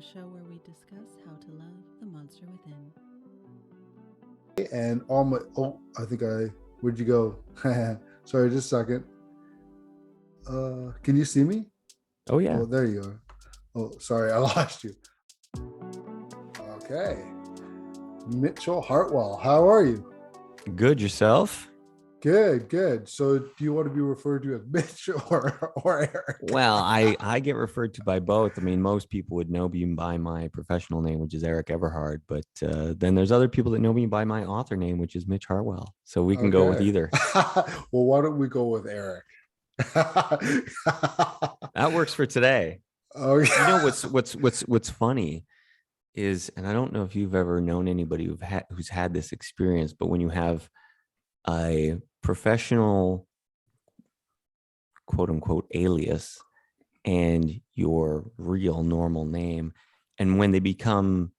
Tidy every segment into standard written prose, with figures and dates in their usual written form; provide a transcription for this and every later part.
show where we discuss how to love the monster within. And all my where'd you go? Sorry, just a second. Can you see me? Oh yeah. Oh, there you are. Oh, sorry, I lost you. Okay. Mitchell Hartwell, how are you? Good. Yourself? Good. So do you want to be referred to as Mitch or Eric? Well, I get referred to by both. I mean, most people would know me by my professional name, which is Erik Everhard, but then there's other people that know me by my author name, which is Mitch Hartwell. So we can go with either. Well, why don't we go with Eric? That works for today. Oh, yeah. You know what's funny is, and I don't know if you've ever known anybody who's had this experience, but when you have a professional quote unquote alias and your real normal name, and when they become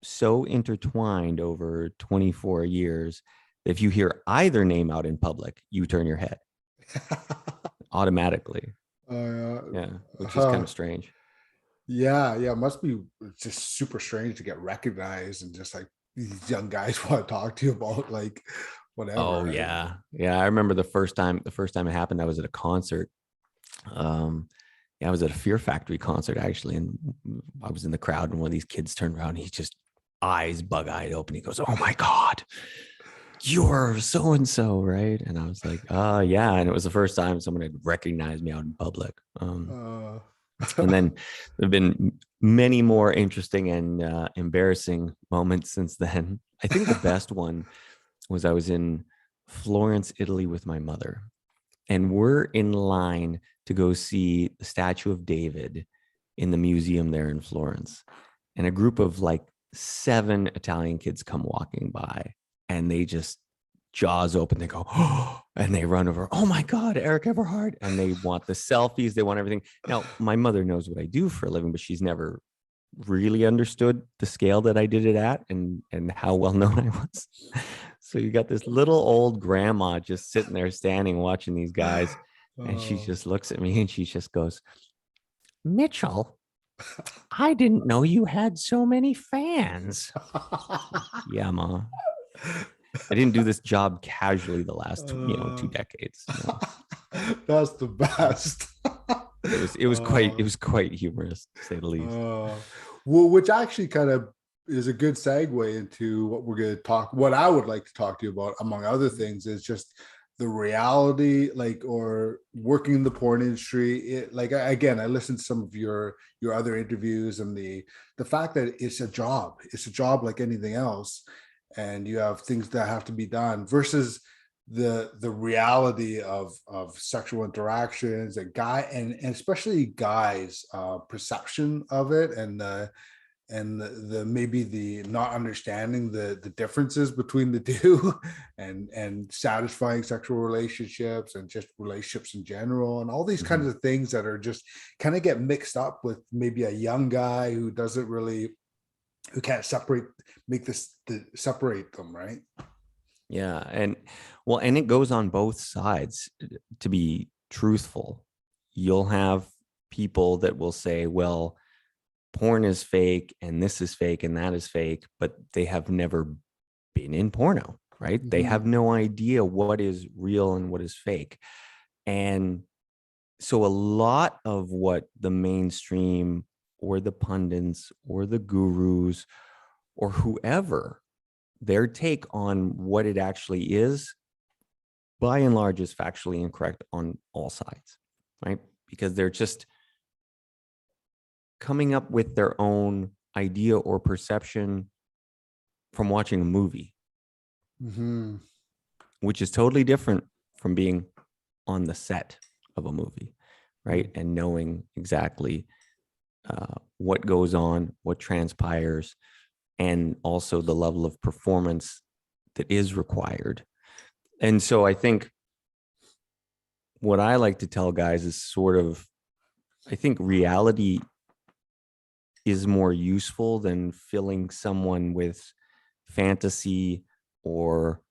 so intertwined over 24 years that if you hear either name out in public, you turn your head automatically. Yeah, which is kind of strange. Yeah, it must be just super strange to get recognized and just like these young guys want to talk to you about like whatever. Oh, right? Yeah. I remember the first time it happened, I was at a concert. I was at a Fear Factory concert actually, and I was in the crowd, and one of these kids turned around, and he just eyes bug-eyed open. He goes, "Oh my God, you're so-and-so, right?" And I was like, yeah. And it was the first time someone had recognized me out in public. And then there've been many more interesting and embarrassing moments since then. I think the best one was I was in Florence, Italy with my mother, and we're in line to go see the statue of David in the museum there in Florence. And a group of like 7 Italian kids come walking by, and they just jaws open. They go, "Oh," and they run over. "Oh my God, Erik Everhard." And they want the selfies. They want everything. Now, my mother knows what I do for a living, but she's never really understood the scale that I did it at and how well known I was. So you got this little old grandma just sitting there standing watching these guys. And she just looks at me and she just goes, "Mitchell, I didn't know you had so many fans." Yeah, Ma. I didn't do this job casually the last 2 decades. That's the best. It was quite humorous, to say the least. Well, which actually kind of is a good segue into what we're going to talk. What I would like to talk to you about, among other things, is just the reality, like, or working in the porn industry. Again, I listened to some of your other interviews, and the fact that it's a job like anything else, and you have things that have to be done versus the reality of sexual interactions and especially guys perception of it, and the maybe the not understanding the differences between the two and satisfying sexual relationships and just relationships in general, and all these kinds of things that are just kind of get mixed up with maybe a young guy who can't separate them, right? Yeah. And it goes on both sides. To be truthful, you'll have people that will say, well, porn is fake and this is fake and that is fake, but they have never been in porno, right? Mm-hmm. They have no idea what is real and what is fake. And so a lot of what the mainstream or the pundits or the gurus or whoever, their take on what it actually is, by and large, is factually incorrect on all sides, right? Because they're just coming up with their own idea or perception from watching a movie, which is totally different from being on the set of a movie, right? And knowing exactly what goes on, what transpires, and also the level of performance that is required. And so I think what I like to tell guys is I think reality is more useful than filling someone with fantasy or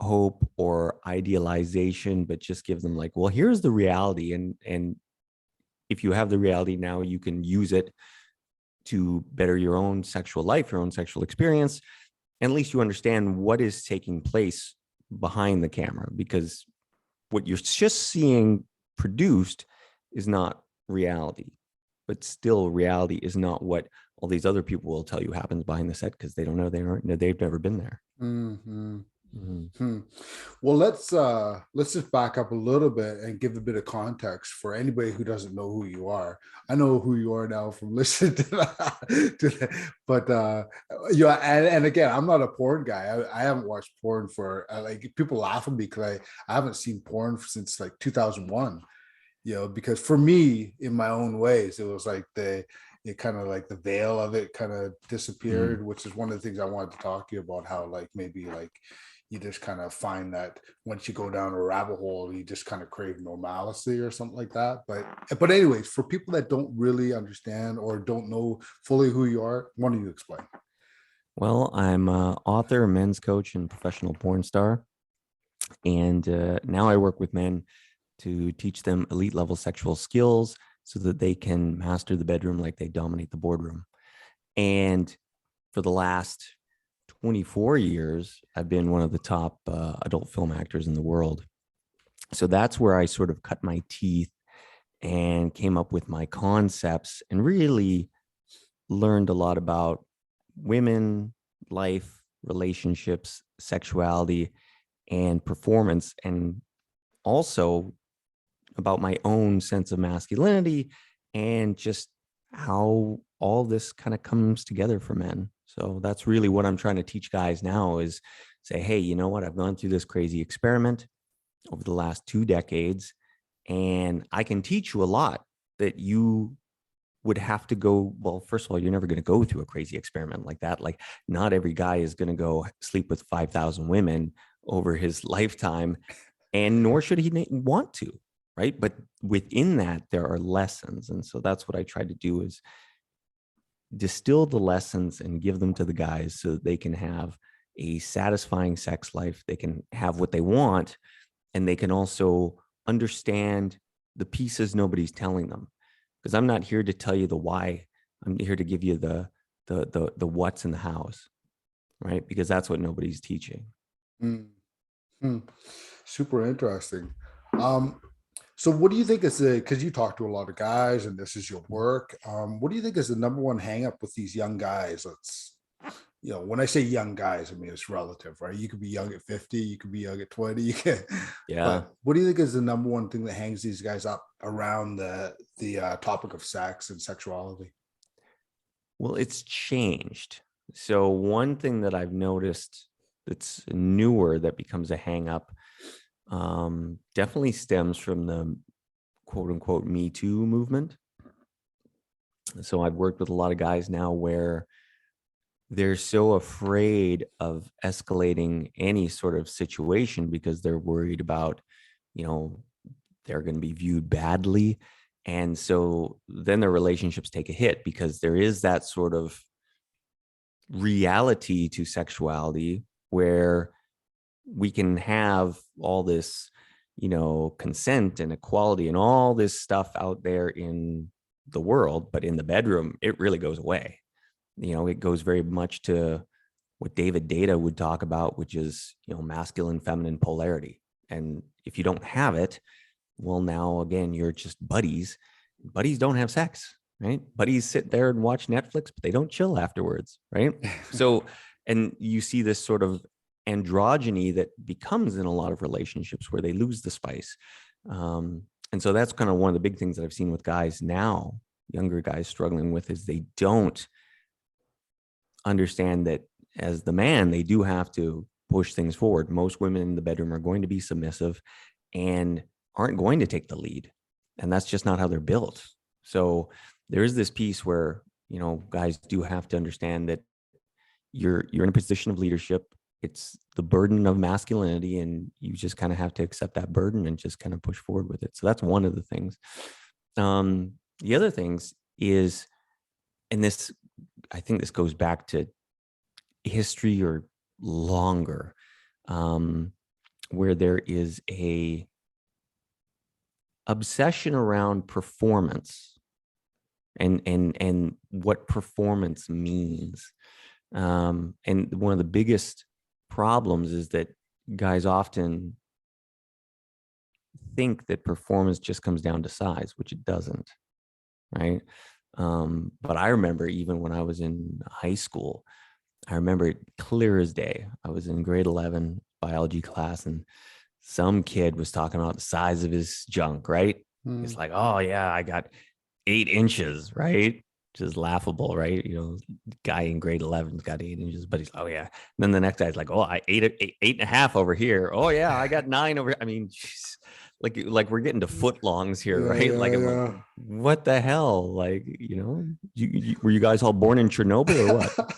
hope or idealization, but just give them like, well, here's the reality. And if you have the reality now, you can use it to better your own sexual life, your own sexual experience. And at least you understand what is taking place behind the camera, because what you're just seeing produced is not reality. But still, reality is not what all these other people will tell you happens behind the set, because they don't know, they've never been there. Mm-hmm. Mm-hmm. Well, let's just back up a little bit and give a bit of context for anybody who doesn't know who you are. I know who you are now from listening to that, but yeah, and again, I'm not a porn guy. I haven't watched porn for like, people laugh at me because I haven't seen porn since like 2001. Because for me, in my own ways, it was like it kind of like the veil of it kind of disappeared, which is one of the things I wanted to talk to you about, how like maybe like you just kind of find that once you go down a rabbit hole, you just kind of crave normalcy or something like that. But anyways, for people that don't really understand or don't know fully who you are, why don't you explain? Well, I'm an author, men's coach, and professional porn star. And now I work with men to teach them elite level sexual skills so that they can master the bedroom like they dominate the boardroom. And for the last 24 years, I've been one of the top adult film actors in the world. So that's where I sort of cut my teeth and came up with my concepts and really learned a lot about women, life, relationships, sexuality, and performance, and also about my own sense of masculinity and just how all this kind of comes together for men. So that's really what I'm trying to teach guys now, is say, hey, you know what? I've gone through this crazy experiment over the last 2 decades, and I can teach you a lot that you would have to go. Well, first of all, you're never going to go through a crazy experiment like that. Like, not every guy is going to go sleep with 5,000 women over his lifetime, and nor should he want to, right? But within that, there are lessons. And so that's what I try to do, is distill the lessons and give them to the guys so that they can have a satisfying sex life. They can have what they want, and they can also understand the pieces nobody's telling them. Because I'm not here to tell you the why. I'm here to give you the what's in the house, right? Because that's what nobody's teaching. Mm-hmm. Super interesting. So what do you think is because you talk to a lot of guys and this is your work, what do you think is the number one hang up with these young guys? When I say young guys, I mean, it's relative, right? You could be young at 50, you could be young at 20, Yeah. But what do you think is the number one thing that hangs these guys up around the topic of sex and sexuality? Well, it's changed. So one thing that I've noticed that's newer that becomes a hang up definitely stems from the quote unquote Me Too movement. So I've worked with a lot of guys now where they're so afraid of escalating any sort of situation because they're worried about, they're going to be viewed badly. And so then their relationships take a hit, because there is that sort of reality to sexuality where we can have all this, consent and equality and all this stuff out there in the world, but in the bedroom, it really goes away. It goes very much to what David Data would talk about, which is, masculine, feminine polarity. And if you don't have it, well, now again, you're just buddies. Buddies don't have sex, right? Buddies sit there and watch Netflix, but they don't chill afterwards, right? So, and you see this sort of androgyny that becomes in a lot of relationships where they lose the spice. And so that's kind of one of the big things that I've seen with guys now, younger guys struggling with, is they don't understand that as the man, they do have to push things forward. Most women in the bedroom are going to be submissive and aren't going to take the lead. And that's just not how they're built. So there is this piece where, guys do have to understand that you're in a position of leadership. It's the burden of masculinity, and you just kind of have to accept that burden and just kind of push forward with it. So that's one of the things. The other things is, and this, I think this goes back to history or longer, where there is a obsession around performance and what performance means. And one of the biggest problems is that guys often think that performance just comes down to size, which it doesn't, right? But I remember even when I was in high school, I remember it clear as day. I was in grade 11 biology class, and some kid was talking about the size of his junk, right? It's like, oh yeah, I got 8 inches, right? Which is laughable, right? You know, guy in grade 11's got 8 inches, but he's, oh yeah. And then the next guy's like, oh, I ate 8.5 over here. Oh yeah, I got 9 over. I mean, geez, like we're getting to footlongs here, right? Like, I'm like, what the hell? Like, you know, were you guys all born in Chernobyl or what?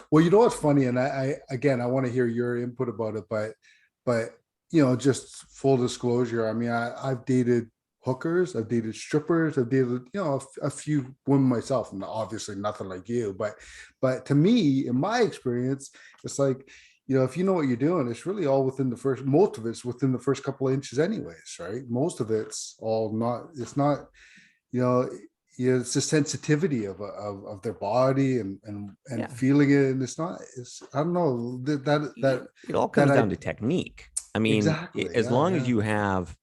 Well, you know what's funny, and I again, I want to hear your input about it, but you know, just full disclosure, I mean, I've dated hookers, I've dated strippers, I've dated, you know, a few women myself, and obviously nothing like you, but to me, in my experience, it's like, you know, if you know what you're doing, it's really all within the first, most of it's within the first couple of inches anyways, right? Most of it's all not, it's not, you know, yeah, it's the sensitivity of their body and Yeah. feeling it, and it's not, it's, I don't know, that it all comes down to technique. I mean, exactly, as long as you have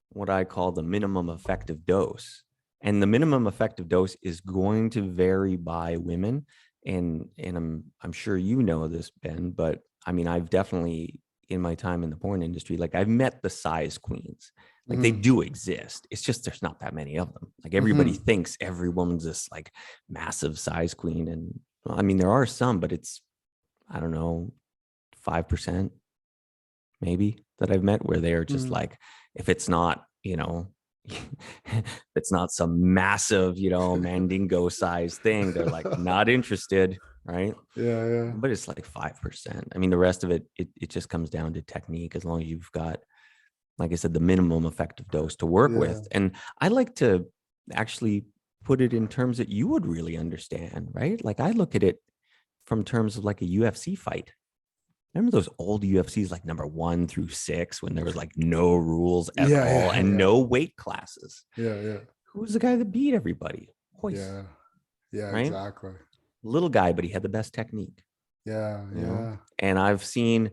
what I call the minimum effective dose, and the minimum effective dose is going to vary by women, and I'm sure you know this, Ben, but I mean, I've definitely, in my time in the porn industry, like I've met the size queens. Like they do exist. It's just there's not that many of them. Like everybody thinks every woman's this like massive size queen, and well, I mean there are some, but it's, I don't know, 5% maybe that I've met where they are just like, if it's not, you know, it's not some massive, you know, Mandingo size thing, they're like not interested, right? Yeah. But it's like 5%. I mean, the rest of it just comes down to technique, as long as you've got, like I said, the minimum effective dose to work with. And I like to actually put it in terms that you would really understand, right? Like I look at it from terms of like a UFC fight. Remember those old UFCs, like number 1 through 6, when there was like no rules at all and no weight classes. Yeah. Who was the guy that beat everybody? Royce, Yeah, right? exactly. Little guy, but he had the best technique. Yeah. And I've seen,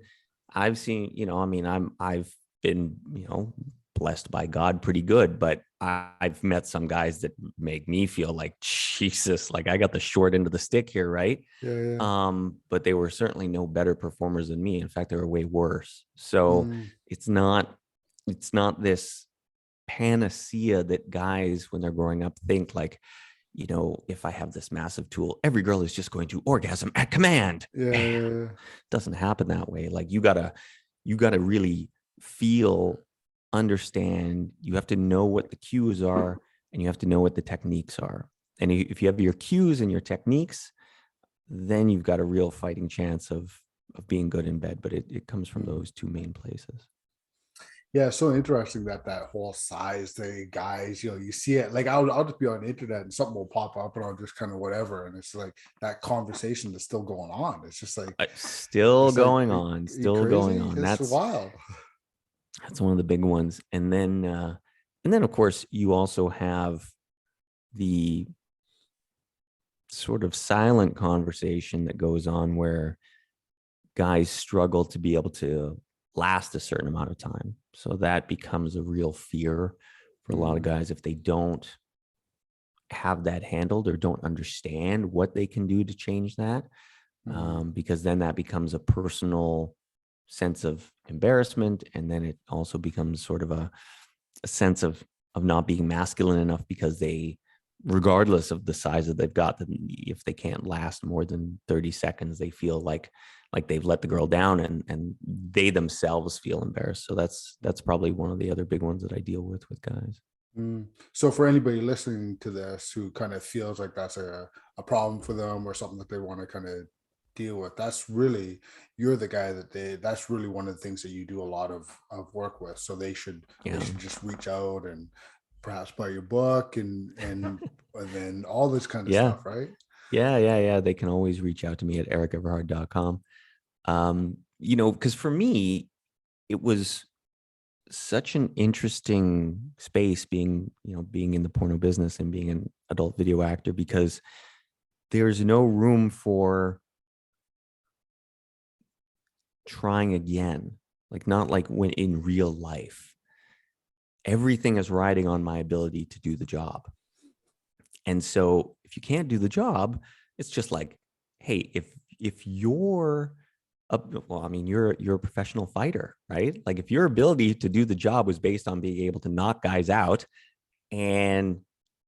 you know, I mean, I've been, you know, blessed by God pretty good, but I've met some guys that make me feel like, Jesus, like I got the short end of the stick here, right? But they were certainly no better performers than me. In fact, they were way worse. So it's not this panacea that guys, when they're growing up, think like, you know, if I have this massive tool, every girl is just going to orgasm at command. Doesn't happen that way. Like you gotta really feel, understand. You have to know what the cues are, and you have to know what the techniques are. And if you have your cues and your techniques, then you've got a real fighting chance of being good in bed. But it comes from those two main places. Yeah, it's so interesting that whole size thing, guys, you know, you see it, like I'll just be on the internet and something will pop up and I'll just kind of whatever. And it's like that conversation is still going on. It's just like, still going like, on. That's wild. That's one of the big ones. And then of course you also have the sort of silent conversation that goes on where guys struggle to be able to last a certain amount of time. So that becomes a real fear for a lot of guys if they don't have that handled or don't understand what they can do to change that. Because then that becomes a personal sense of embarrassment. And then it also becomes sort of a sense of not being masculine enough, because they, regardless of the size that they've got, if they can't last more than 30 seconds, they feel like they've let the girl down, and they themselves feel embarrassed. So that's probably one of the other big ones that I deal with guys. So for anybody listening to this who kind of feels like that's a problem for them or something that they want to kind of deal with, that's really, you're the guy that's really one of the things that you do a lot of work with. So they should just reach out and perhaps buy your book and then all this kind of stuff, right? Yeah. They can always reach out to me at erikeverhard.com. You know, because for me, it was such an interesting space being in the porno business and being an adult video actor, because there's no room for trying again. Like, not like when in real life, everything is riding on my ability to do the job. And so if you can't do the job, it's just like, hey, if you're you're a professional fighter, right? Like, if your ability to do the job was based on being able to knock guys out, and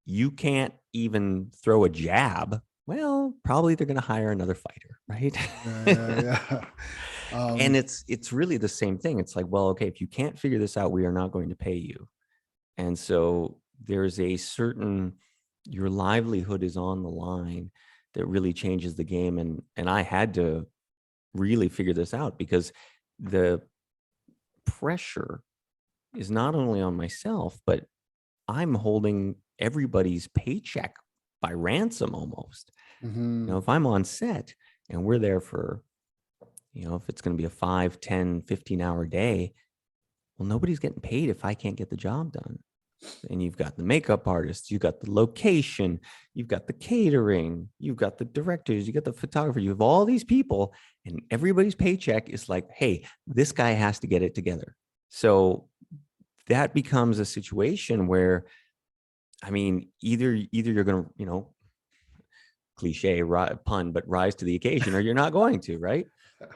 you can't even throw a jab, well, probably they're going to hire another fighter, right? Yeah. And it's really the same thing. It's like, well, okay, if you can't figure this out, we are not going to pay you. And so there's a certain, your livelihood is on the line, that really changes the game. And I had to really figure this out, because the pressure is not only on myself, but I'm holding everybody's paycheck by ransom almost. Mhm. If I'm on set and we're there for, if it's going to be a 5, 10, 15-hour day, well, nobody's getting paid if I can't get the job done. And you've got the makeup artists, you've got the location, you've got the catering, you've got the directors, you got the photographer, you have all these people, and everybody's paycheck is like, hey, this guy has to get it together. So that becomes a situation where, I mean, either you're going to, cliche pun, but rise to the occasion, or you're not going to, right?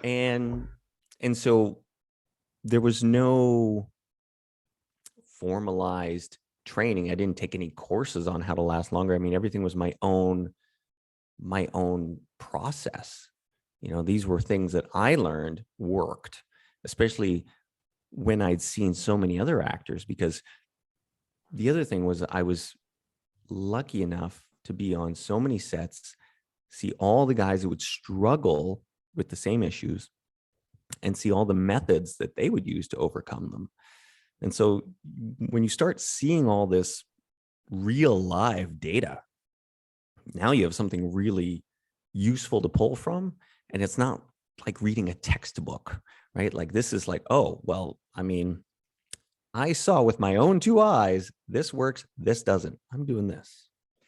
And so there was no formalized training. I didn't take any courses on how to last longer. I mean, everything was my own process. These were things that I learned worked, especially when I'd seen so many other actors. Because the other thing was, I was lucky enough to be on so many sets, see all the guys who would struggle with the same issues, and see all the methods that they would use to overcome them. And so when you start seeing all this real live data, now you have something really useful to pull from. And it's not like reading a textbook, right? Like, this is like, oh, well, I mean, I saw with my own 2 eyes, this works, this doesn't. I'm doing this.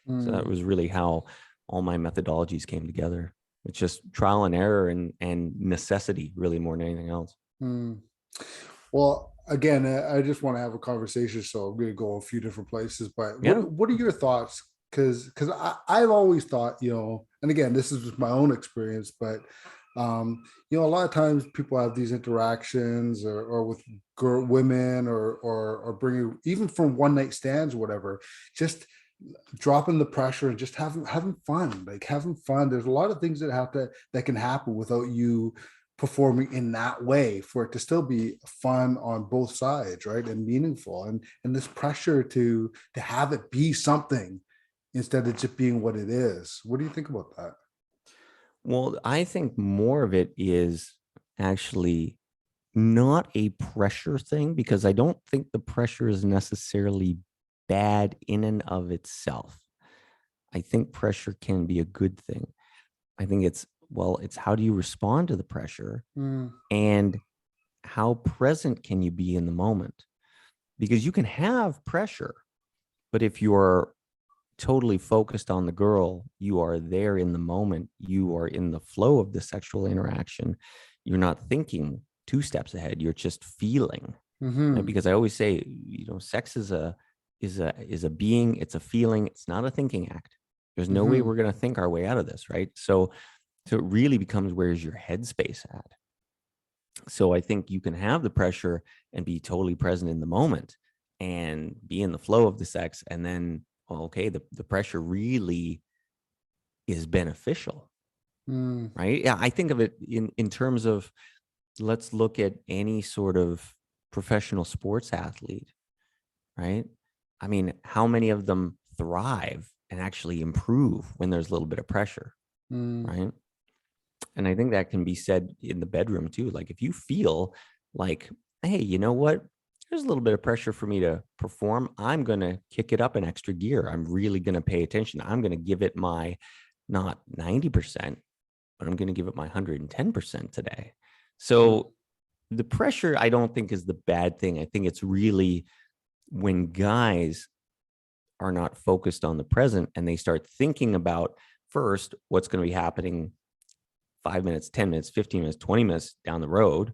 So that was really how all my methodologies came together. It's just trial and error and necessity, really, more than anything else. Well, again, I just want to have a conversation, so I'm going to go a few different places. But Yeah. what are your thoughts? Because I've always thought, and again, this is just my own experience, but a lot of times people have these interactions or with women or bringing, even from one night stands or whatever, just dropping the pressure and just having fun, like having fun. There's a lot of things that can happen without you performing in that way, for it to still be fun on both sides, right, and meaningful, and this pressure to have it be something instead of just being what it is. What do you think about that? Well, I think more of it is actually not a pressure thing, because I don't think the pressure is necessarily bad in and of itself. I think pressure can be a good thing. I think it's how do you respond to the pressure, and how present can you be in the moment? Because you can have pressure, but if you're totally focused on the girl, you are there in the moment, you are in the flow of the sexual interaction, you're not thinking 2 steps ahead, you're just feeling. Right? Because I always say, sex is a being, it's a feeling, it's not a thinking act. There's no way we're going to think our way out of this, right? So it really becomes, where's your headspace at? So I think you can have the pressure and be totally present in the moment and be in the flow of the sex, and then, okay, the pressure really is beneficial, right? Yeah, I think of it in terms of, let's look at any sort of professional sports athlete, right? I mean, how many of them thrive and actually improve when there's a little bit of pressure, right? And I think that can be said in the bedroom too. Like, if you feel like, hey, you know what? There's a little bit of pressure for me to perform, I'm going to kick it up an extra gear. I'm really going to pay attention. I'm going to give it my, not 90%, but I'm going to give it my 110% today. So the pressure, I don't think is the bad thing. I think it's really when guys are not focused on the present and they start thinking about first what's going to be happening 5 minutes, 10 minutes, 15 minutes, 20 minutes down the road.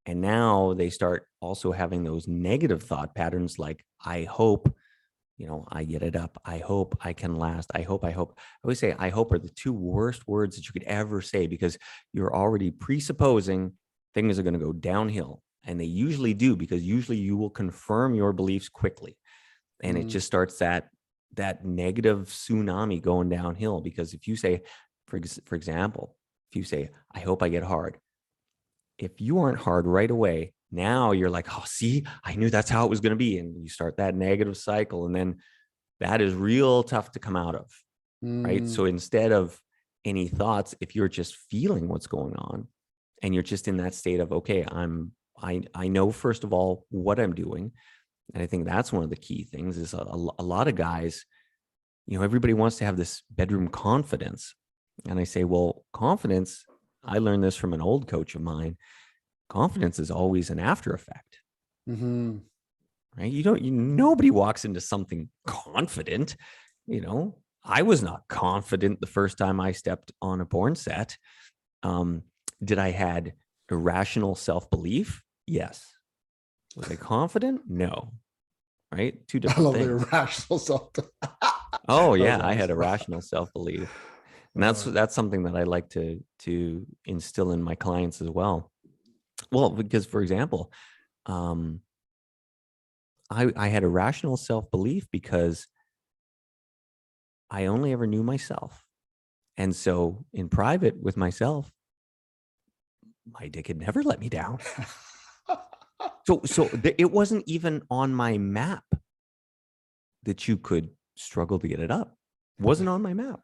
And now they start also having those negative thought patterns like, I hope, I get it up. I hope I can last. I hope. I always say, I hope are the two worst words that you could ever say, because you're already presupposing things are going to go downhill. And they usually do, because usually you will confirm your beliefs quickly. And it just starts that negative tsunami going downhill. Because if you say, for example, if you say, I hope I get hard, if you aren't hard right away, now you're like, oh, see, I knew that's how it was going to be. And you start that negative cycle. And then that is real tough to come out of. Right. So instead of any thoughts, if you're just feeling what's going on and you're just in that state of, okay, I know, first of all, what I'm doing. And I think that's one of the key things is a lot of guys, everybody wants to have this bedroom confidence. And I say, well, confidence, I learned this from an old coach of mine. Confidence is always an after effect, right? Nobody walks into something confident. I was not confident the first time I stepped on a porn set. Did I had irrational self-belief? Yes. Was I confident? No. Right? Two different I love things. the irrational self-belief. Oh yeah, I had irrational self-belief. And that's something that I like to instill in my clients as well. Well, because for example, I had irrational self-belief because I only ever knew myself. And so in private with myself, my dick had never let me down. So it wasn't even on my map that you could struggle to get it up. It wasn't on my map.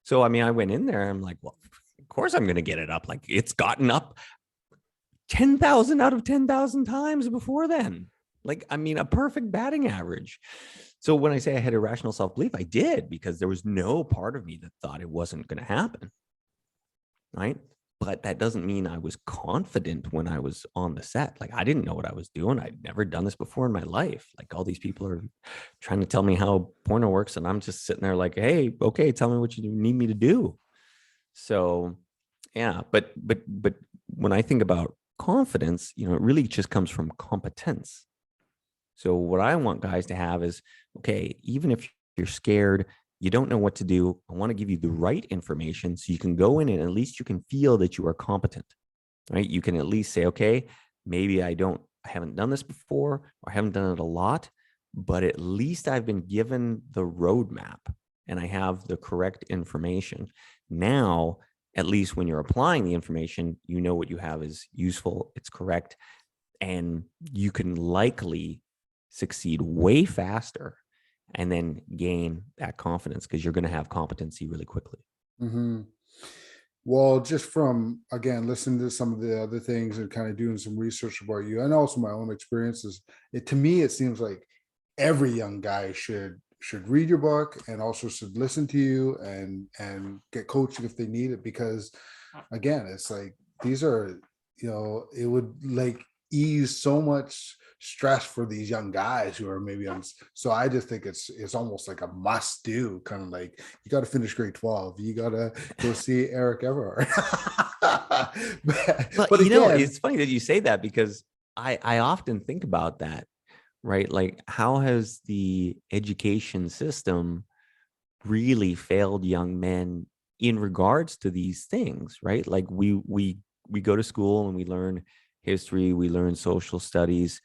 So, I mean, I went in there, I'm like, well, of course I'm going to get it up. Like, it's gotten up 10,000 out of 10,000 times before then. Like, I mean, a perfect batting average. So when I say I had irrational self-belief, I did, because there was no part of me that thought it wasn't going to happen. Right. But that doesn't mean I was confident when I was on the set. Like, I didn't know what I was doing. I'd never done this before in my life. Like, all these people are trying to tell me how porno works. And I'm just sitting there like, hey, okay, tell me what you need me to do. So, yeah. But when I think about confidence, it really just comes from competence. So what I want guys to have is, okay, even if you're scared, you don't know what to do, I want to give you the right information so you can go in and at least you can feel that you are competent, right? You can at least say, okay, maybe I haven't done this before, or I haven't done it a lot, but at least I've been given the roadmap and I have the correct information. Now, at least when you're applying the information, you know what you have is useful, it's correct, and you can likely succeed way faster and then gain that confidence because you're going to have competency really quickly. Well, just from, again, listening to some of the other things and kind of doing some research about you and also my own experiences, to me, it seems like every young guy should read your book and also should listen to you and get coaching if they need it, because again, it's like, these are, it would like ease so much stress for these young guys who are maybe on. So I just think it's almost like a must do, kind of like, you got to finish grade 12, you got to go see Erik Everhard. but again, it's funny that you say that, because I often think about that, right? Like, how has the education system really failed young men in regards to these things, right? Like, we go to school and we learn history, we learn social studies.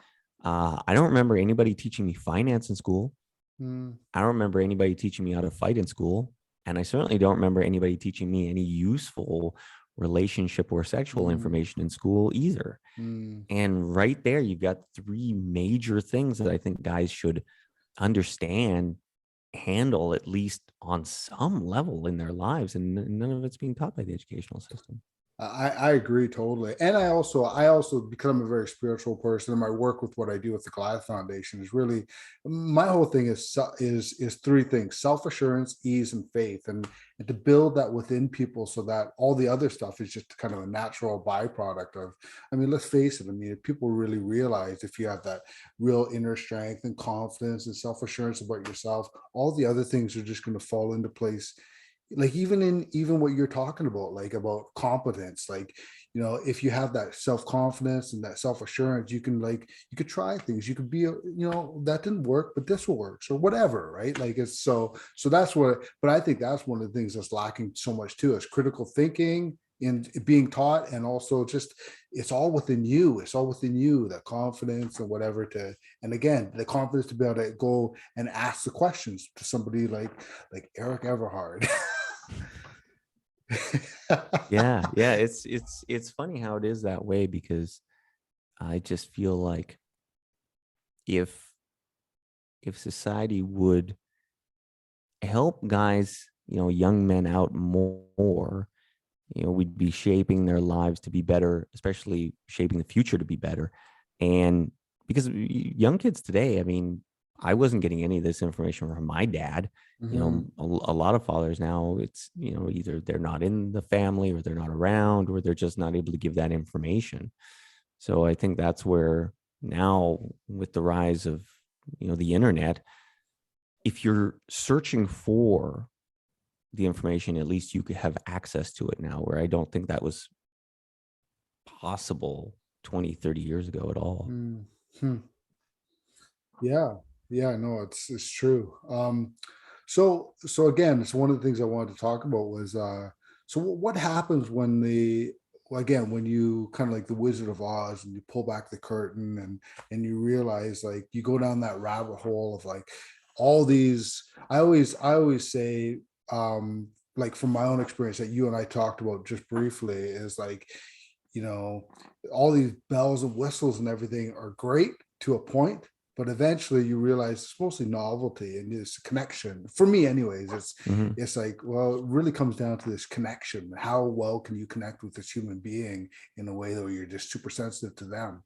I don't remember anybody teaching me finance in school. I don't remember anybody teaching me how to fight in school. And I certainly don't remember anybody teaching me any useful relationship or sexual information in school either. And right there, you've got three major things that I think guys should understand, handle at least on some level in their lives. And none of it's being taught by the educational system. I agree totally. And I also, because I'm a very spiritual person, and my work with what I do with the Goliath Foundation is really, my whole thing is three things: self-assurance, ease, and faith. And to build that within people so that all the other stuff is just kind of a natural byproduct of, I mean, let's face it, I mean, if people really realize, if you have that real inner strength and confidence and self-assurance about yourself, all the other things are just going to fall into place. Like even what you're talking about, like about competence, like, if you have that self-confidence and that self-assurance, you could try things, you could be that didn't work, but this will work, or whatever, right? Like, it's so that's what, but I think that's one of the things that's lacking so much too, is critical thinking and being taught. And also just, it's all within you, that confidence and whatever, to, and again, the confidence to be able to go and ask the questions to somebody like Erik Everhard. Yeah, it's funny how it is that way, because I just feel like if society would help guys, young men out more, we'd be shaping their lives to be better, especially shaping the future to be better. And because young kids today, I mean, I wasn't getting any of this information from my dad. Mhm. A lot of fathers now, it's, either they're not in the family, or they're not around, or they're just not able to give that information. So I think that's where now, with the rise of, the internet, if you're searching for the information, at least you could have access to it now, where I don't think that was possible 20, 30 years ago at all. Mhm. Yeah, yeah, no, it's true. So again, it's one of the things I wanted to talk about was, so what happens when well, again, when you kind of like the Wizard of Oz, and you pull back the curtain, and you realize, like, you go down that rabbit hole of like all these. I always say, like from my own experience that you and I talked about just briefly, is like, you know, all these bells and whistles and everything are great to a point, but eventually you realize it's mostly novelty and this connection. For me, anyways, Mhm. it's like, well, it really comes down to this connection. How well can you connect with this human being in a way that you're just super sensitive to them?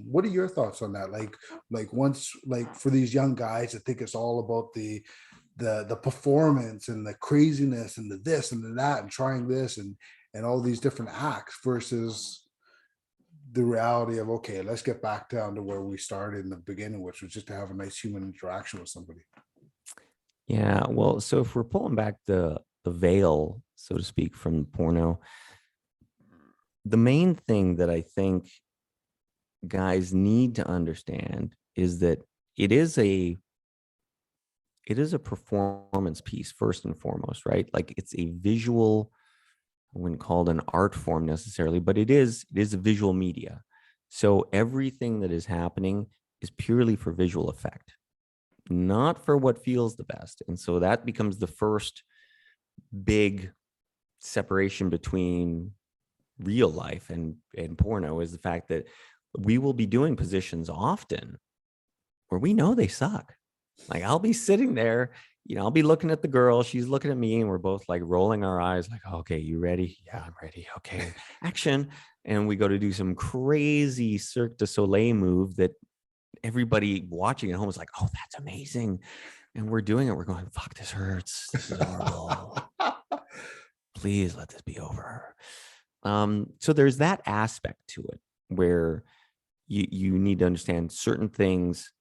What are your thoughts on that? Like once, like for these young guys, I think it's all about the performance and the craziness and the this and the that and trying this and all these different acts, versus the reality of, okay, let's get back down to where we started in the beginning, which was just to have a nice human interaction with somebody. Yeah, well, so if we're pulling back the veil, so to speak, from porno, the main thing that I think guys need to understand is that it is a performance piece first and foremost, right? Like, it's a visual, I wouldn't call it an art form necessarily, but it is a visual media. So everything that is happening is purely for visual effect, not for what feels the best. And so that becomes the first big separation between real life and porno, is the fact that we will be doing positions often where we know they suck. Like, I'll be sitting there, I'll be looking at the girl, she's looking at me, and we're both like rolling our eyes, like, okay, you ready? Yeah, I'm ready. Okay, action. And we go to do some crazy Cirque du Soleil move that everybody watching at home is like, oh, that's amazing. And we're doing it. We're going, fuck, this hurts. This is horrible. Please let this be over. So there's that aspect to it, where you need to understand certain things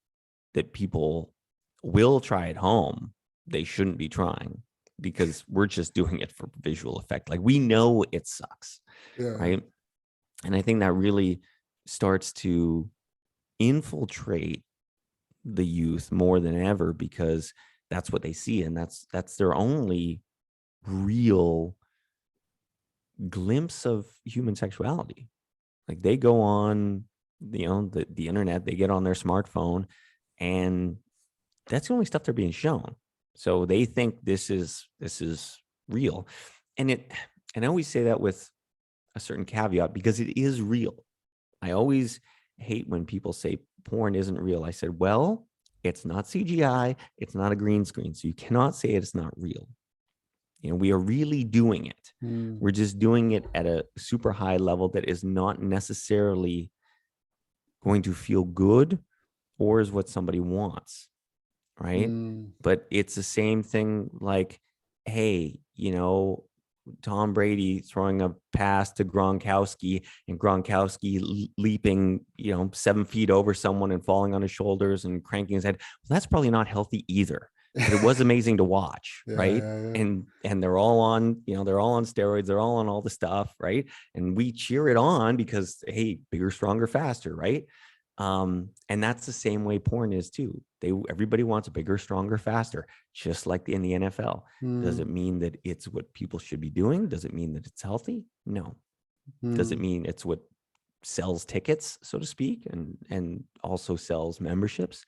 that people will try at home, they shouldn't be trying, because we're just doing it for visual effect. Like, we know it sucks, Yeah. right? And I think that really starts to infiltrate the youth more than ever, because that's what they see, and that's their only real glimpse of human sexuality. Like, they go on, the internet, they get on their smartphone, and that's the only stuff they're being shown. So they think this is real. And I always say that with a certain caveat, because it is real. I always hate when people say porn isn't real. I said, well, it's not CGI, it's not a green screen, so you cannot say it's not real. We are really doing it. Mm. We're just doing it at a super high level that is not necessarily going to feel good or is what somebody wants, right? Mm. But it's the same thing like, hey, Tom Brady throwing a pass to Gronkowski and Gronkowski leaping, 7 feet over someone and falling on his shoulders and cranking his head. Well, that's probably not healthy either, but it was amazing to watch, Yeah, right? yeah. And they're all on, they're all on steroids, they're all on all the stuff, right? And we cheer it on because, hey, bigger, stronger, faster, right? And that's the same way porn is too. Everybody wants bigger, stronger, faster, just like in the NFL. Does it Mm. mean that it's what people should be doing? Does it mean that it's healthy? No. Does it Mm. mean it's what sells tickets, so to speak, and also sells memberships?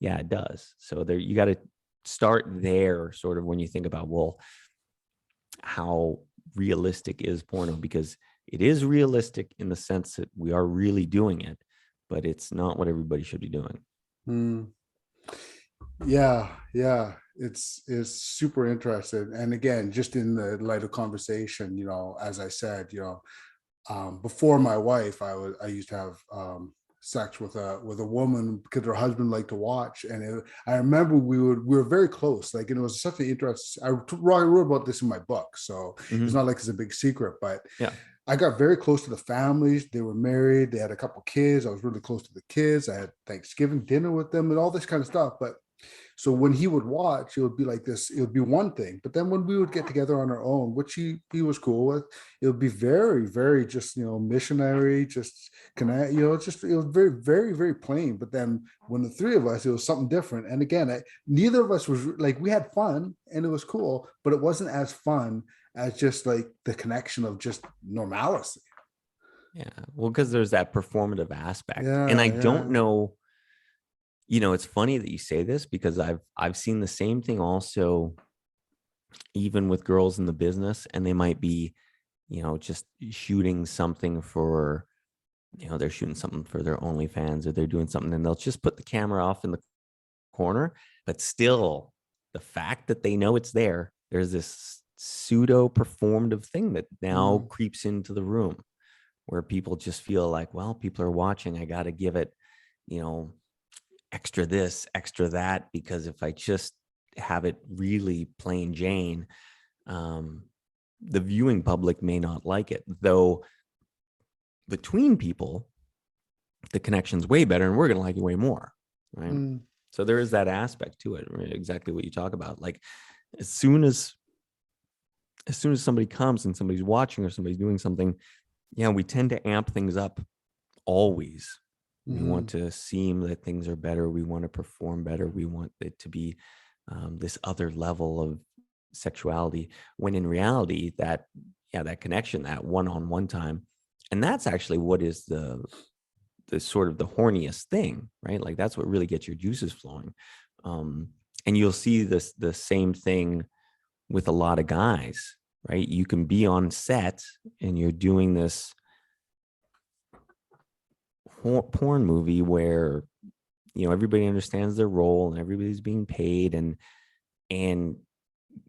Yeah, it does. So there, you got to start there, sort of, when you think about, well, how realistic is porno? Because it is realistic in the sense that we are really doing it, but it's not what everybody should be doing. Mm. Yeah, yeah, it's super interesting. And again, just in the light of conversation, as I said, before my wife, I used to have sex with a woman because her husband liked to watch, and I remember we were very close. Like, and it was such an interest. I wrote about this in my book, so it's not like it's a big secret, but Yeah. I got very close to the families. They were married. They had a couple kids. I was really close to the kids. I had Thanksgiving dinner with them and all this kind of stuff. But so when he would watch, it would be like this. It would be one thing. But then when we would get together on our own, which he was cool with, it would be very, very just, missionary, just connect, it was very, very, very plain. But then when the three of us, it was something different. And again, neither of us was like, we had fun and it was cool, but it wasn't as fun as just like the connection of just normalcy. Yeah. Well, because there's that performative aspect. Yeah, And I yeah. don't know, it's funny that you say this, because I've seen the same thing also, even with girls in the business, and they might be, just shooting something for, they're shooting something for their OnlyFans, or they're doing something, and they'll just put the camera off in the corner, but still the fact that they know it's there, there's this pseudo performative thing that now creeps into the room, where people just feel like, well, people are watching, I got to give it, extra this, extra that, because if I just have it really plain Jane, the viewing public may not like it. Though between people, the connection's way better and we're going to like it way more, right? So there is that aspect to it, right? Exactly what you talk about. Like, as soon as somebody comes and somebody's watching or somebody's doing something, yeah, we tend to amp things up always. We want to seem that things are better. We want to perform better. We want it to be this other level of sexuality, when in reality, that connection, that one-on-one time, and that's actually what is the sort of the horniest thing, right? Like, that's what really gets your juices flowing. And you'll see the same thing with a lot of guys, right? You can be on set and you're doing this porn movie where, everybody understands their role and everybody's being paid, and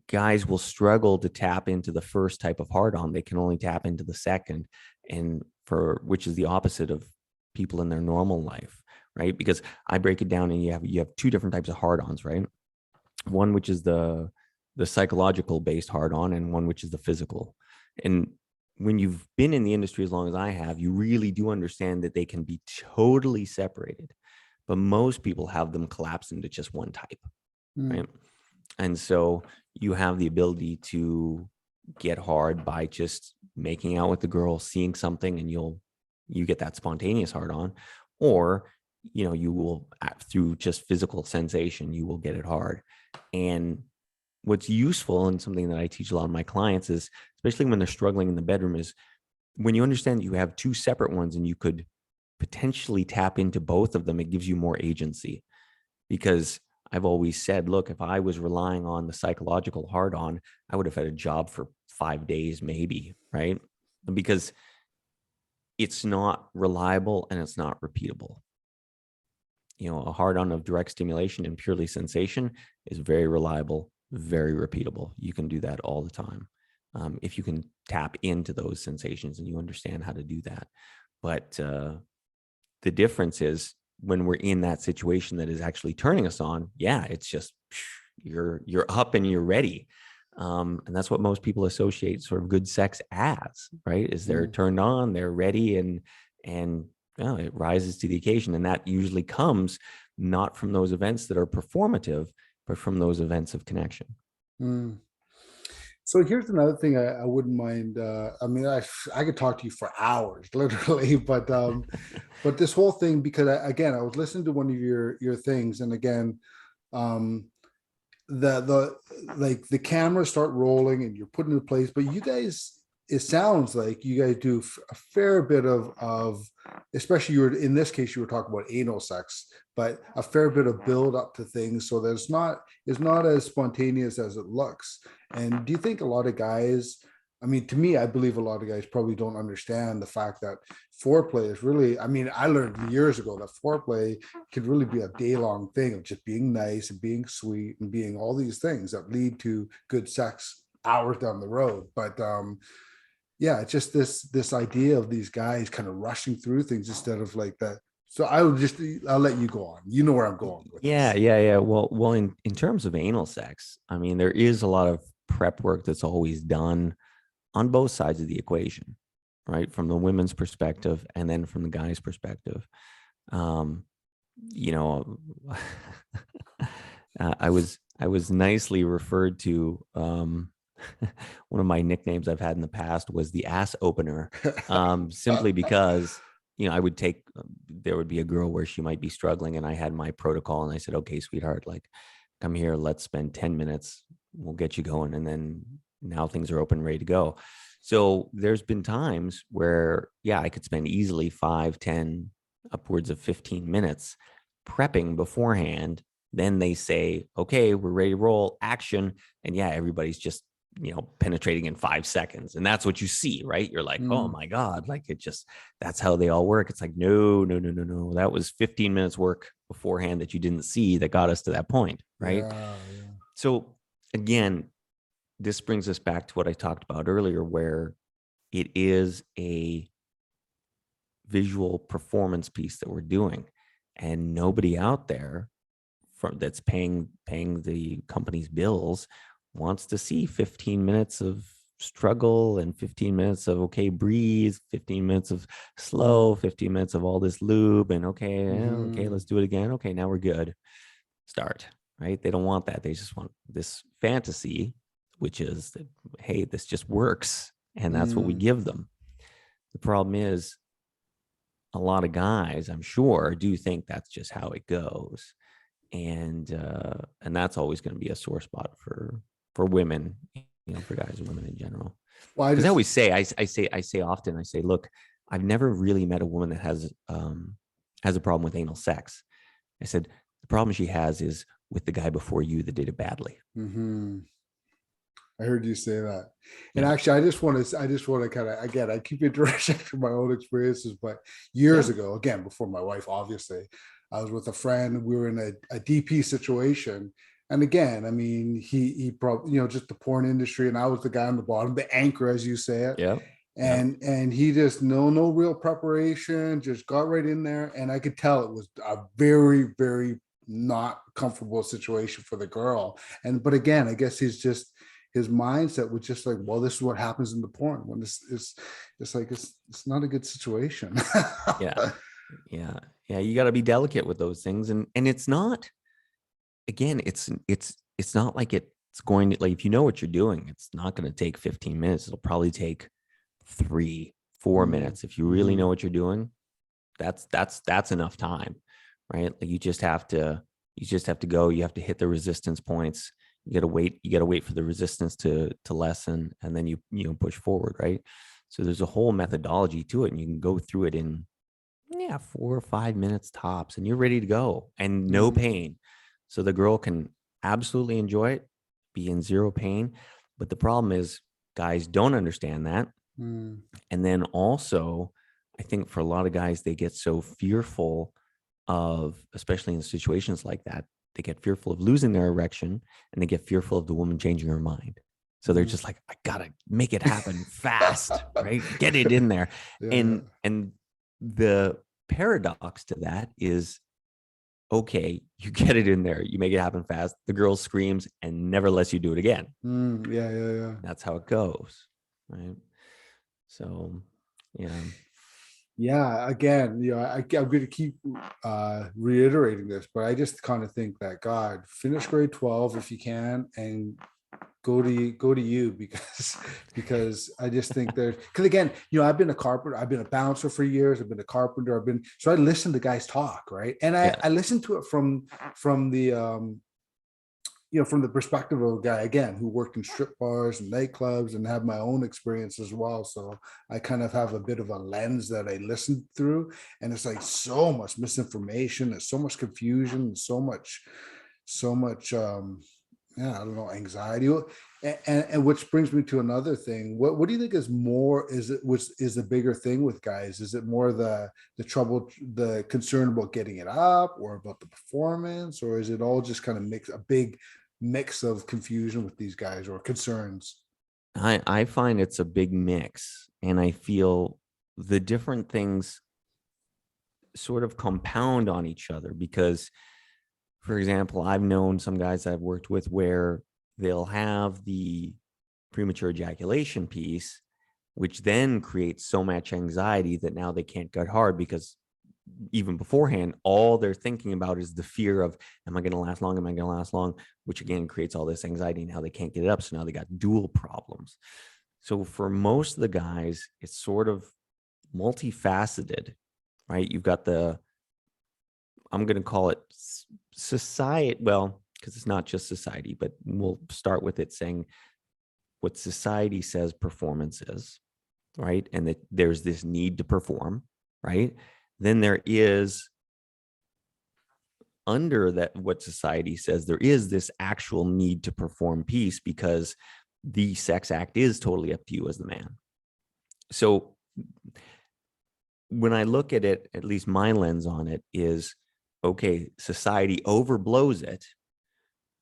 guys will struggle to tap into the first type of hard on. They can only tap into the second, and which is the opposite of people in their normal life, right? Because I break it down, and you have two different types of hard ons, right? One which is the psychological based hard on, and one which is the physical. And when you've been in the industry as long as I have, you really do understand that they can be totally separated, but most people have them collapse into just one type, right? And so you have the ability to get hard by just making out with the girl, seeing something, and you get that spontaneous hard on, or, you will, through just physical sensation, you will get it hard. And what's useful, and something that I teach a lot of my clients is, especially when they're struggling in the bedroom, is when you understand you have two separate ones and you could potentially tap into both of them, it gives you more agency. Because I've always said, look, if I was relying on the psychological hard on, I would have had a job for 5 days, maybe, right? Because it's not reliable and it's not repeatable. A hard on of direct stimulation and purely sensation is very reliable, very repeatable. You can do that all the time. If you can tap into those sensations and you understand how to do that. But the difference is when we're in that situation that is actually turning us on, yeah, it's just, you're up and you're ready. And that's what most people associate sort of good sex as, right? Is they're turned on, they're ready, and well, it rises to the occasion. And that usually comes not from those events that are performative, but from those events of connection. So here's another thing I wouldn't mind. I mean, I could talk to you for hours, literally, but this whole thing, because again, I was listening to one of your things, and again, the like the cameras start rolling and you're put into place, but you guys, it sounds like you guys do a fair bit of especially in this case, you were talking about anal sex, but a fair bit of build up to things so that it's not as spontaneous as it looks. And do you think a lot of guys, I mean, to me, I believe a lot of guys probably don't understand the fact that foreplay is really, I mean, I learned years ago that foreplay could really be a day-long thing of just being nice and being sweet and being all these things that lead to good sex hours down the road. But yeah, it's just this idea of these guys kind of rushing through things instead of like that. So I'll let you go on. You know where I'm going with Yeah, this. yeah. Well, in terms of anal sex, I mean, there is a lot of prep work that's always done on both sides of the equation, right? From the women's perspective and then from the guy's perspective. You know, I was nicely referred to. One of my nicknames I've had in the past was the ass opener, simply because, you know, I would take, there would be a girl where she might be struggling and I had my protocol and I said, okay, sweetheart, like, come here, let's spend 10 minutes. We'll get you going. And then now things are open, ready to go. So there's been times where, yeah, I could spend easily 5, 10, upwards of 15 minutes prepping beforehand. Then they say, okay, we're ready to roll, action. And yeah, everybody's just, you know, penetrating in 5 seconds. And that's what you see, right? You're like, oh my God, like it just, that's how they all work. It's like, no. That was 15 minutes work beforehand that you didn't see that got us to that point, right? Yeah. So again, this brings us back to what I talked about earlier, where it is a visual performance piece that we're doing, and nobody out there that's paying the company's bills wants to see 15 minutes of struggle and 15 minutes of okay, breathe, 15 minutes of slow, 15 minutes of all this lube, and okay, let's do it again. Okay, now we're good. Start, right? They don't want that. They just want this fantasy, which is that, hey, this just works. And that's what we give them. The problem is a lot of guys, I'm sure, do think that's just how it goes. And that's always going to be a sore spot for women, you know, for guys and women in general. Well, because I always say, I say often, look, I've never really met a woman that has a problem with anal sex. I said, the problem she has is with the guy before you that did it badly. I heard you say that. And actually, I just want to kind of, again, I keep interjecting from my own experiences, but years ago, again, before my wife, obviously, I was with a friend. We were in a DP situation. And again, I mean, he probably, you know, just the porn industry. And I was the guy on the bottom, the anchor, as you say it. Yeah. And he just, no real preparation, just got right in there. And I could tell it was a very, very not comfortable situation for the girl. But again, I guess his mindset was just like, well, this is what happens in the porn when this is, it's like, it's not a good situation. Yeah. You got to be delicate with those things. And it's not, again, it's not like it's going to, like, if you know what you're doing, it's not going to take 15 minutes. It'll probably take 3-4 minutes. If you really know what you're doing, that's enough time, right? Like you just have to go, you have to hit the resistance points. You got to wait for the resistance to lessen, and then you push forward, right? So there's a whole methodology to it, and you can go through it in 4 or 5 minutes tops, and you're ready to go, and no pain. So the girl can absolutely enjoy it, be in zero pain. But the problem is guys don't understand that. And then also, I think for a lot of guys, they get so fearful of, especially in situations like that, they get fearful of losing their erection, and they get fearful of the woman changing her mind. So they're just like, I gotta make it happen fast, right? Get it in there. Yeah. And the paradox to that is, okay, you get it in there, you make it happen fast. The girl screams and never lets you do it again. Yeah. That's how it goes, right? So, yeah. Yeah, again, I'm going to keep reiterating this, but I just kind of think that, God, finish grade 12 if you can, and go to you, because I just think because again, I've been a carpenter, I've been a bouncer for years, I've been a carpenter, so I listen to guys talk, right? And I listen to it from the from the perspective of a guy, again, who worked in strip bars and nightclubs and have my own experience as well. So I kind of have a bit of a lens that I listen through, and it's like so much misinformation and so much confusion and so much, I don't know, anxiety. And which brings me to another thing. What do you think is more, which is the bigger thing with guys? Is it more the trouble, the concern about getting it up, or about the performance, or is it all just kind of a big mix of confusion with these guys, or concerns? I find it's a big mix, and I feel the different things sort of compound on each other because, for example, I've known some guys I've worked with where they'll have the premature ejaculation piece, which then creates so much anxiety that now they can't get hard, because even beforehand, all they're thinking about is the fear of, am I going to last long? Am I going to last long? Which again creates all this anxiety, and how they can't get it up. So now they got dual problems. So for most of the guys, it's sort of multifaceted, right? You've got I'm going to call it society. Well, because it's not just society, but we'll start with it saying what society says performance is, right? And that there's this need to perform, right? Then there is, under that, what society says, there is this actual need to perform piece, because the sex act is totally up to you as the man. So when I look at it, at least my lens on it is, okay, society overblows it,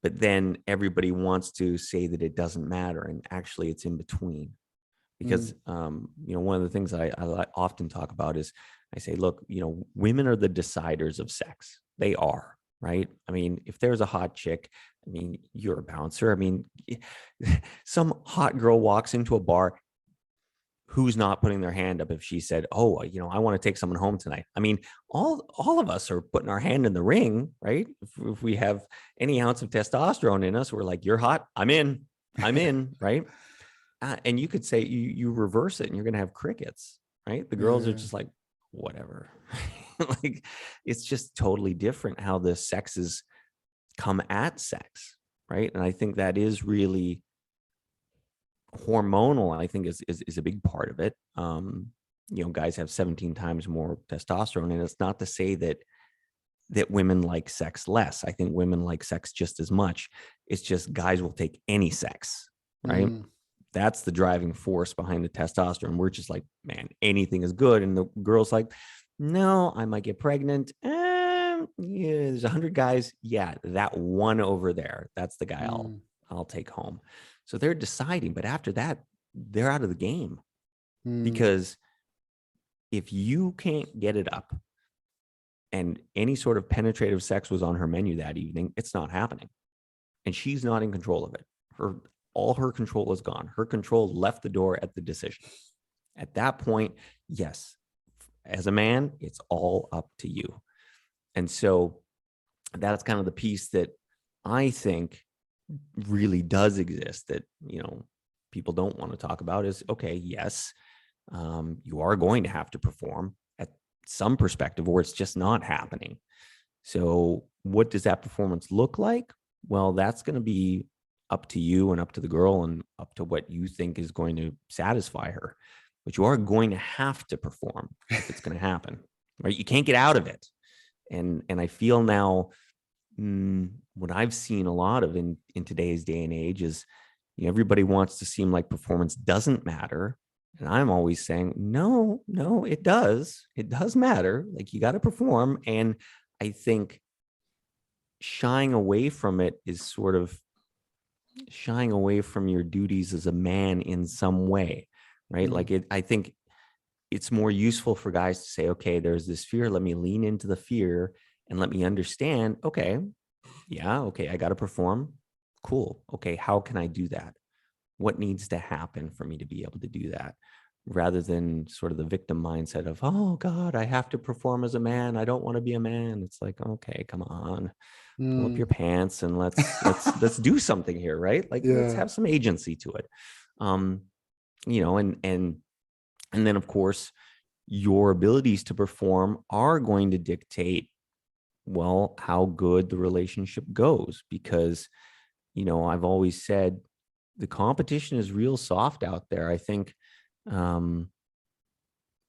but then everybody wants to say that it doesn't matter, and actually it's in between. Because one of the things that I often talk about is, I say, look, women are the deciders of sex. They are, right? I mean, if there's a hot chick, I mean, you're a bouncer. I mean, some hot girl walks into a bar, who's not putting their hand up if she said, oh, I want to take someone home tonight? I mean, all of us are putting our hand in the ring, right? If we have any ounce of testosterone in us, we're like, you're hot, I'm in, right? And you could say you reverse it, and you're going to have crickets, right? The girls are just like, whatever. Like, it's just totally different how the sexes come at sex, right? And I think that is really hormonal. I think is a big part of it. Guys have 17 times more testosterone, and it's not to say that women like sex less. I think women like sex just as much. It's just guys will take any sex, right? That's the driving force behind the testosterone. We're just like, man, anything is good. And the girl's like, no, I might get pregnant. Yeah, there's 100 guys. Yeah, that one over there, that's the guy I'll take home. So they're deciding, but after that, they're out of the game. Because if you can't get it up, and any sort of penetrative sex was on her menu that evening, it's not happening. And she's not in control of it. All her control is gone. Her control left the door at the decision. At that point, yes, as a man, it's all up to you. And so that's kind of the piece that I think really does exist that, people don't want to talk about is, okay, yes, you are going to have to perform at some perspective, or it's just not happening. So what does that performance look like? Well, that's going to be up to you and up to the girl and up to what you think is going to satisfy her. But you are going to have to perform if it's going to happen, right? You can't get out of it. And I feel now, what I've seen a lot of in today's day and age is, everybody wants to seem like performance doesn't matter. And I'm always saying, no, it does. It does matter. Like, you got to perform. And I think shying away from it is sort of shying away from your duties as a man in some way, right? Like I think it's more useful for guys to say, okay, there's this fear. Let me lean into the fear and let me understand, okay, yeah, okay, I got to perform. Cool. Okay, how can I do that? What needs to happen for me to be able to do that? Rather than sort of the victim mindset of, oh God, I have to perform as a man. I don't want to be a man. It's like, okay, come on, pull up your pants and let's do something here, right? Like let's Yeah. have some agency to it. You know, and then of course, your abilities to perform are going to dictate, well, how good the relationship goes. Because, you know, I've always said the competition is real soft out there. I think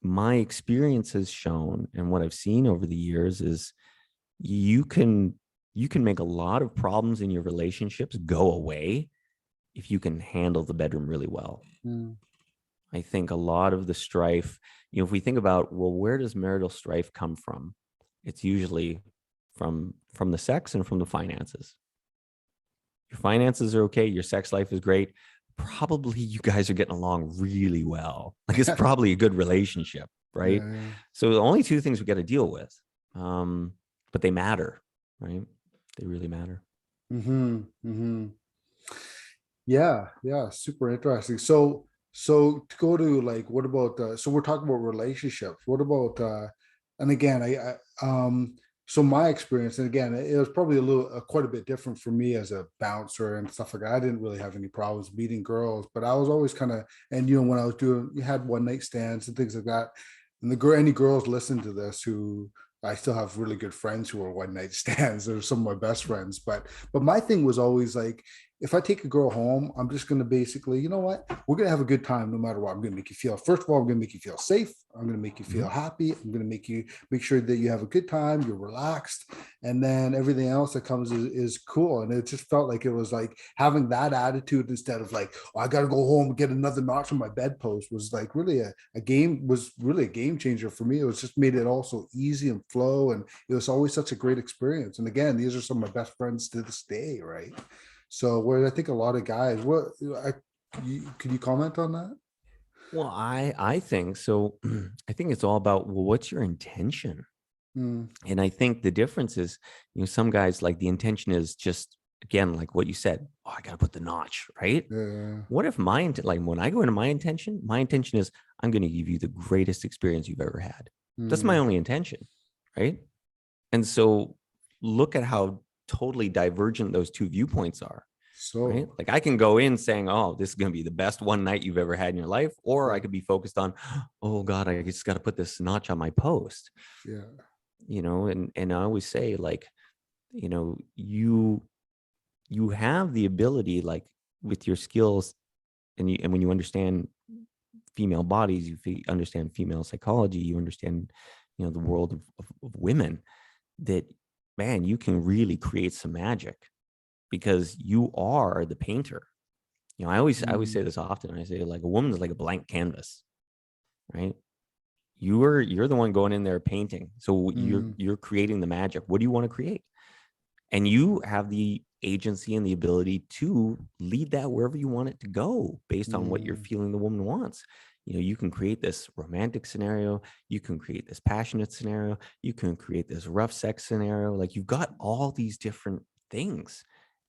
my experience has shown, and what I've seen over the years is you can make a lot of problems in your relationships go away if you can handle the bedroom really well. I think a lot of the strife, you know, if we think about, well, where does marital strife come from? It's usually from the sex and from the finances. Your finances are okay, your sex life is great, probably you guys are getting along really well. Like it's probably a good relationship, right? Yeah. So the only two things we got to deal with, but they matter, right? They really matter. Yeah, super interesting. So to go to like, what about so we're talking about relationships. What about and again, so my experience, and again, it was probably a little quite a bit different for me as a bouncer and stuff like that. I didn't really have any problems meeting girls, but I was always kind of, and you know, when I was doing, you had one night stands and things like that. And any girls listen to this who, I still have really good friends who are one night stands. They're some of my best friends. But my thing was always like, if I take a girl home, I'm just going to basically, you know what? We're going to have a good time no matter what. I'm going to make you feel, first of all, I'm going to make you feel safe. I'm going to make you feel happy. I'm going to make sure that you have a good time. You're relaxed. And then everything else that comes is cool. And it just felt like it was like having that attitude instead of like, oh, I got to go home and get another notch on my bedpost was like really a game changer for me. It was just made it all so easy and flow. And it was always such a great experience. And again, these are some of my best friends to this day, right? So where I think a lot of guys, can you comment on that? Well, I think so. I think it's all about, well, what's your intention? And I think the difference is, you know, some guys, like the intention is just, again, like what you said, oh, I got to put the notch, right? Yeah. What if like when I go into my intention is I'm going to give you the greatest experience you've ever had. That's my only intention, right? And so look at how totally divergent those two viewpoints are. So right? Like I can go in saying, oh, this is going to be the best one night you've ever had in your life. Or I could be focused on, oh God, I just got to put this notch on my post. Yeah. You know, and I always say, like, you know, you have the ability, like with your skills, and when you understand female bodies, you understand female psychology, you understand, you know, the world of women, that, man, you can really create some magic because you are the painter. You know, I always say this often. I say, like, a woman is like a blank canvas, right? You're the one going in there painting. So you're creating the magic. What do you want to create? And you have the agency and the ability to lead that wherever you want it to go based on what you're feeling the woman wants. You know, you can create this romantic scenario. You can create this passionate scenario. You can create this rough sex scenario. Like, you've got all these different things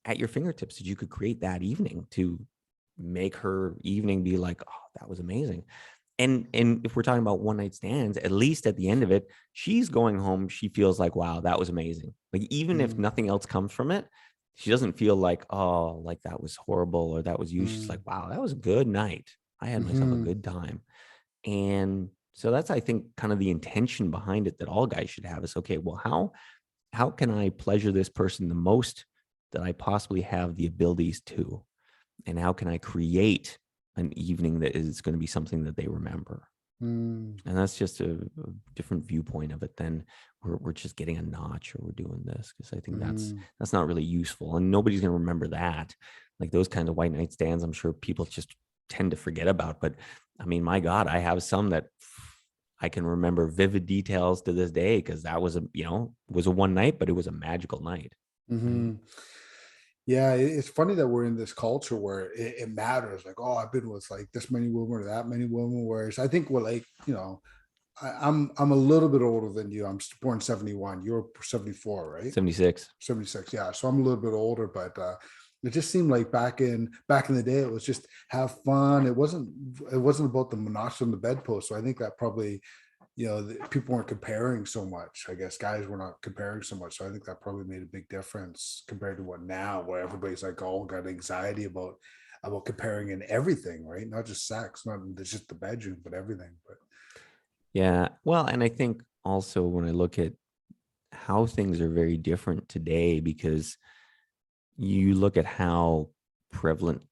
at your fingertips that you could create that evening to make her evening be like, oh, that was amazing. And if we're talking about one night stands, at least at the end of it, she's going home, she feels like, wow, that was amazing. Like, even if nothing else comes from it, she doesn't feel like, oh, like that was horrible or that was you. She's like, wow, that was a good night. I had myself a good time. And so that's, I think, kind of the intention behind it that all guys should have is, okay, well, how can I pleasure this person the most that I possibly have the abilities to? And how can I create an evening that is going to be something that they remember? And that's just a different viewpoint of it than we're just getting a notch or we're doing this, because I think that's not really useful, and nobody's going to remember that. Like those kinds of white night stands, I'm sure people just tend to forget about. But I mean, my God, I have some that I can remember vivid details to this day, because that was was a one night, but it was a magical night. Mhm. Yeah, it's funny that we're in this culture where it matters. Like, oh, I've been with like this many women or that many women. Whereas I think we're like, I'm a little bit older than you. I'm born 71. You're 74, right? 76. 76. Yeah. So I'm a little bit older, but it just seemed like back in the day, it was just have fun. It wasn't about the monotony on the bedpost. So I think that probably, people weren't comparing so much. I guess guys were not comparing so much. So I think that probably made a big difference compared to what now, where everybody's like all got anxiety about comparing in everything, right? Not just sex, not just the bedroom, but everything. But Yeah. Well, and I think also when I look at how things are very different today, because you look at how prevalent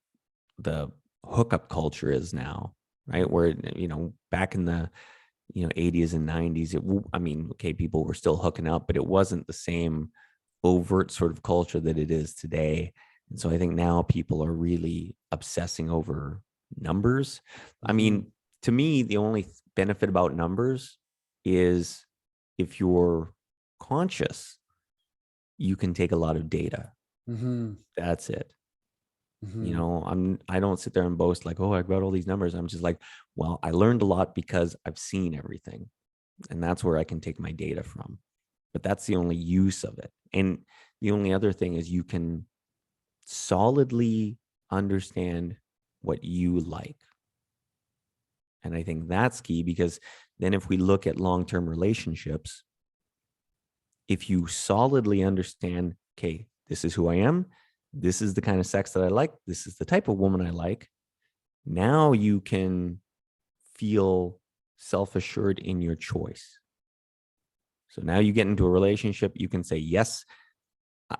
the hookup culture is now, right? Where, back in the, 80s and 90s, I mean, okay, people were still hooking up, but it wasn't the same overt sort of culture that it is today. And so I think now people are really obsessing over numbers. I mean, to me, the only benefit about numbers is if you're conscious, you can take a lot of data. Mhm. That's it. Mhm. I don't sit there and boast like, oh, I got all these numbers. I'm just like, well, I learned a lot because I've seen everything. And that's where I can take my data from. But that's the only use of it. And the only other thing is you can solidly understand what you like. And I think that's key, because then if we look at long-term relationships, if you solidly understand, okay, this is who I am, this is the kind of sex that I like, this is the type of woman I like, now you can feel self-assured in your choice. So now you get into a relationship, you can say, yes,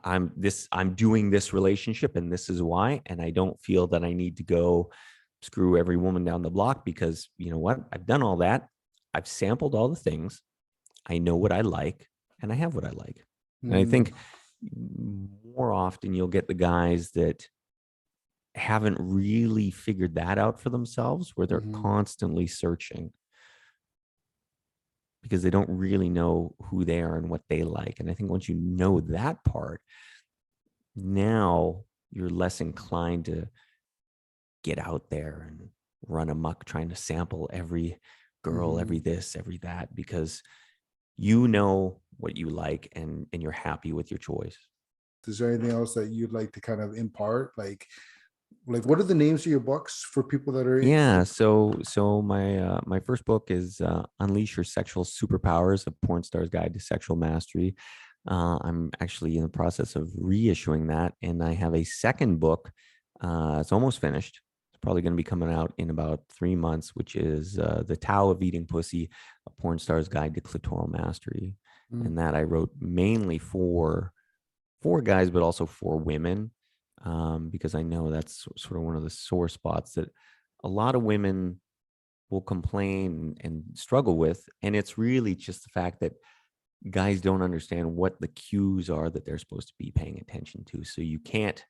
I'm doing this relationship and this is why. And I don't feel that I need to go screw every woman down the block, because you know what? I've done all that. I've sampled all the things. I know what I like and I have what I like. And I Mhm. think more often you'll get the guys that haven't really figured that out for themselves, where they're Mhm. constantly searching because they don't really know who they are and what they like. And I think once you know that part, now you're less inclined to get out there and run amok trying to sample every girl, every Mhm. this, every that, because you know what you like, and you're happy with your choice. Is there anything else that you'd like to kind of impart? Like what are the names of your books for people that are Yeah, so my first book is Unleash Your Sexual Superpowers: A Porn Star's Guide to Sexual Mastery. I'm actually in the process of reissuing that, and I have a second book. It's almost finished. It's probably going to be coming out in about 3 months, which is The Tao of Eating Pussy: A Porn Star's Guide to Clitoral Mastery. Mm. And that I wrote mainly for guys, but also for women, because I know that's sort of one of the sore spots that a lot of women will complain and struggle with. And it's really just the fact that guys don't understand what the cues are that they're supposed to be paying attention to. So you can't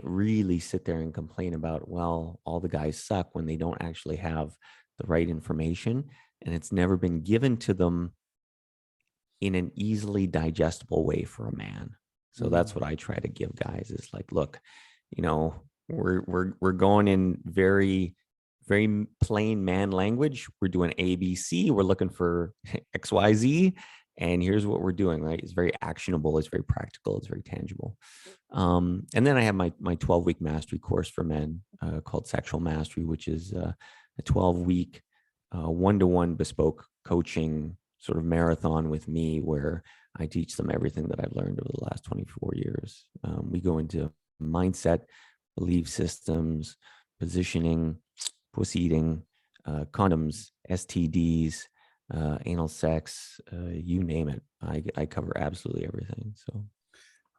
really sit there and complain about, well, all the guys suck, when they don't actually have the right information and it's never been given to them in an easily digestible way for a man. So that's Mhm. what I try to give guys is like, look, we're going in very plain man language. We're doing ABC. We're looking for XYZ. And here's what we're doing, right? It's very actionable. It's very practical. It's very tangible. And then I have my 12-week mastery course for men called Sexual Mastery, which is a 12-week one-to-one bespoke coaching sort of marathon with me, where I teach them everything that I've learned over the last 24 years. We go into mindset, belief systems, positioning, pussy eating, condoms, STDs, anal sex, you name it. I cover absolutely everything. So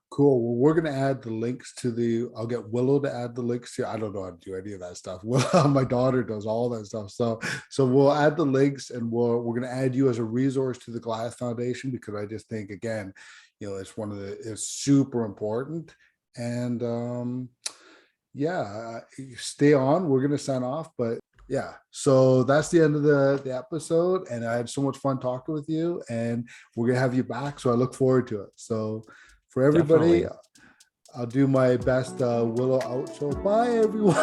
Cool. Well, we're gonna add the links to I'll get Willow to add the links to. I don't know how to do any of that stuff. Well, my daughter does all that stuff. So we'll add the links, and we're gonna add you as a resource to the Goliath Foundation, because I just think, again, it's super important. And yeah, stay on. We're gonna sign off, but yeah. So that's the end of the episode, and I had so much fun talking with you, and we're gonna have you back. So I look forward to it. So For everybody, Definitely. I'll do my best Willow outro. Bye, everyone.